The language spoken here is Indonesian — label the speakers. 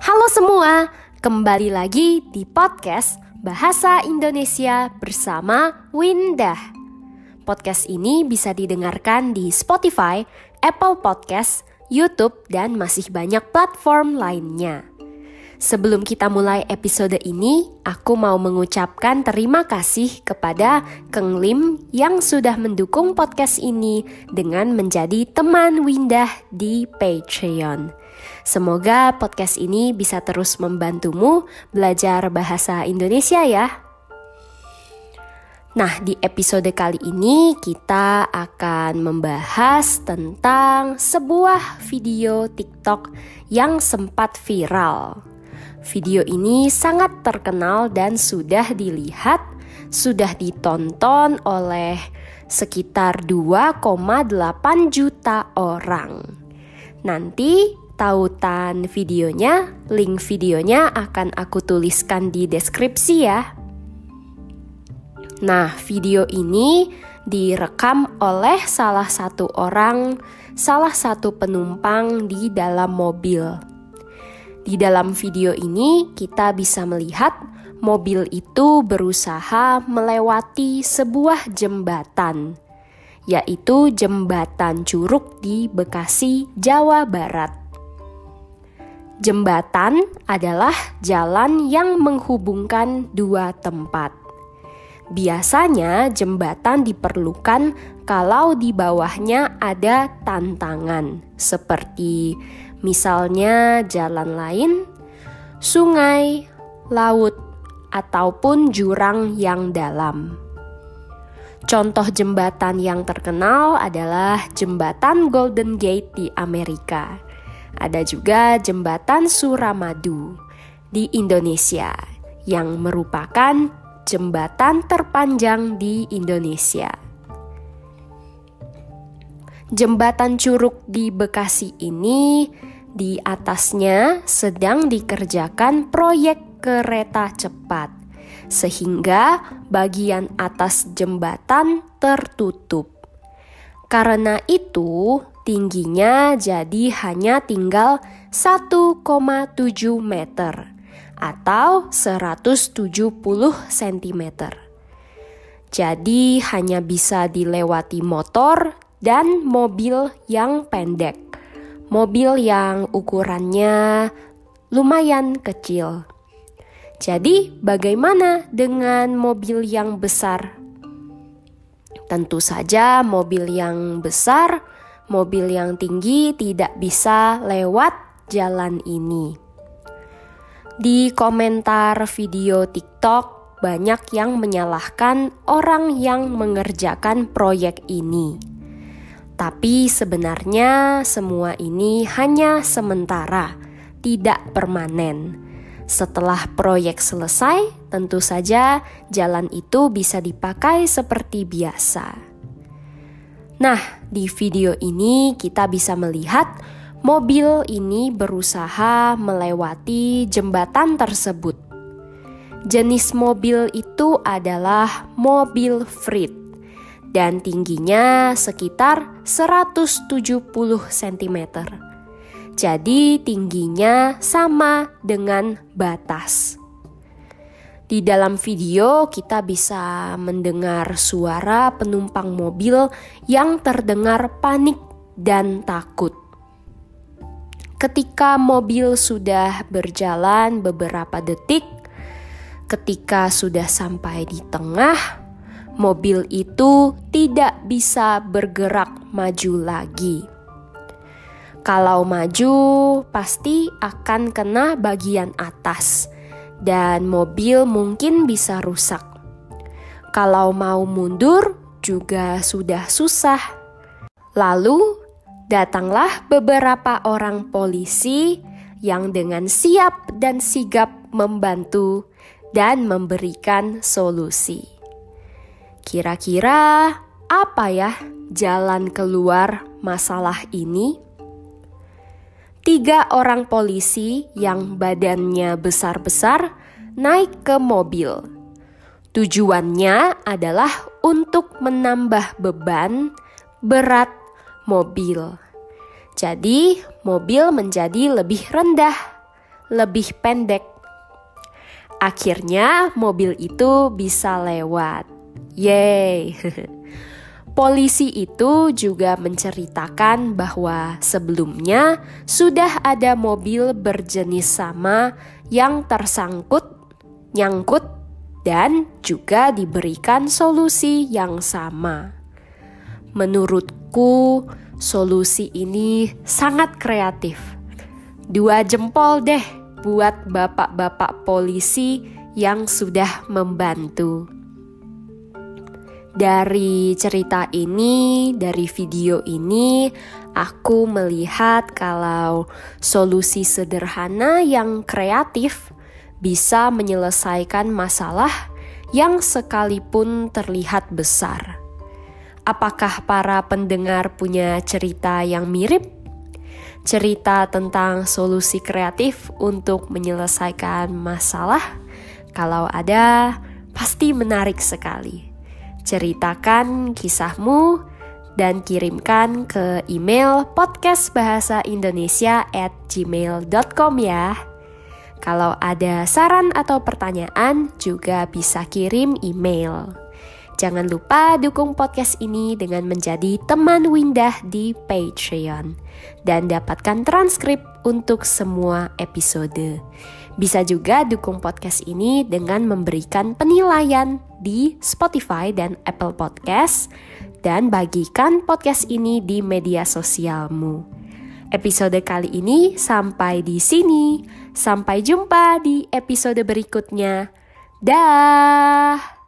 Speaker 1: Halo semua, kembali lagi di podcast Bahasa Indonesia bersama Windah. Podcast ini bisa didengarkan di Spotify, Apple Podcast, YouTube, dan masih banyak platform lainnya. Sebelum kita mulai episode ini, aku mau mengucapkan terima kasih kepada Keng Lim yang sudah mendukung podcast ini dengan menjadi teman Windah di Patreon. Semoga podcast ini bisa terus membantumu belajar bahasa Indonesia ya. Nah, di episode kali ini kita akan membahas tentang sebuah video TikTok yang sempat viral. Video ini sangat terkenal dan sudah ditonton oleh sekitar 2,8 juta orang. Nanti tautan videonya, link videonya akan aku tuliskan di deskripsi ya. Nah, video ini direkam oleh salah satu penumpang di dalam mobil. Di dalam video ini kita bisa melihat mobil itu berusaha melewati sebuah jembatan, yaitu Jembatan Curug di Bekasi, Jawa Barat. Jembatan adalah jalan yang menghubungkan dua tempat. Biasanya jembatan diperlukan kalau di bawahnya ada tantangan, seperti misalnya jalan lain, sungai, laut, ataupun jurang yang dalam. Contoh jembatan yang terkenal adalah Jembatan Golden Gate di Amerika. Ada juga Jembatan Suramadu di Indonesia yang merupakan jembatan terpanjang di Indonesia. Jembatan Curug di Bekasi ini di atasnya sedang dikerjakan proyek kereta cepat, sehingga bagian atas jembatan tertutup. Karena itu, tingginya jadi hanya tinggal 1,7 meter atau 170 cm. Jadi hanya bisa dilewati motor dan mobil yang pendek. Mobil yang ukurannya lumayan kecil. Jadi bagaimana dengan mobil yang besar? Tentu saja mobil yang besar, mobil yang tinggi tidak bisa lewat jalan ini. Di komentar video TikTok banyak yang menyalahkan orang yang mengerjakan proyek ini. Tapi sebenarnya semua ini hanya sementara, tidak permanen. Setelah proyek selesai, tentu saja jalan itu bisa dipakai seperti biasa. Nah, di video ini kita bisa melihat mobil ini berusaha melewati jembatan tersebut. Jenis mobil itu adalah mobil freight dan tingginya sekitar 170 cm. Jadi tingginya sama dengan batas. Di dalam video kita bisa mendengar suara penumpang mobil yang terdengar panik dan takut. Ketika mobil sudah berjalan beberapa detik, ketika sudah sampai di tengah, mobil itu tidak bisa bergerak maju lagi. Kalau maju, pasti akan kena bagian atas, dan mobil mungkin bisa rusak. Kalau mau mundur, juga sudah susah. Lalu, datanglah beberapa orang polisi yang dengan siap dan sigap membantu dan memberikan solusi. Kira-kira apa ya jalan keluar masalah ini? 3 orang polisi yang badannya besar-besar naik ke mobil. Tujuannya adalah untuk menambah beban berat mobil. Jadi, mobil menjadi lebih rendah. lebih pendek. Akhirnya mobil itu bisa lewat. Yeay. Polisi itu juga menceritakan bahwa sebelumnya sudah ada mobil berjenis sama yang tersangkut, nyangkut, dan juga diberikan solusi yang sama. Menurutku, solusi ini sangat kreatif. 2 jempol deh buat bapak-bapak polisi yang sudah membantu. Dari cerita ini, dari video ini, aku melihat kalau solusi sederhana yang kreatif bisa menyelesaikan masalah yang sekalipun terlihat besar. Apakah para pendengar punya cerita yang mirip? Cerita tentang solusi kreatif untuk menyelesaikan masalah? Kalau ada, pasti menarik sekali. Ceritakan kisahmu dan kirimkan ke email podcastbahasaindonesia@gmail.com ya. Kalau ada saran atau pertanyaan juga bisa kirim email. Jangan lupa dukung podcast ini dengan menjadi teman Windah di Patreon dan dapatkan transkrip untuk semua episode. Bisa juga dukung podcast ini dengan memberikan penilaian di Spotify dan Apple Podcast dan bagikan podcast ini di media sosialmu. Episode kali ini sampai di sini. Sampai jumpa di episode berikutnya. Dah.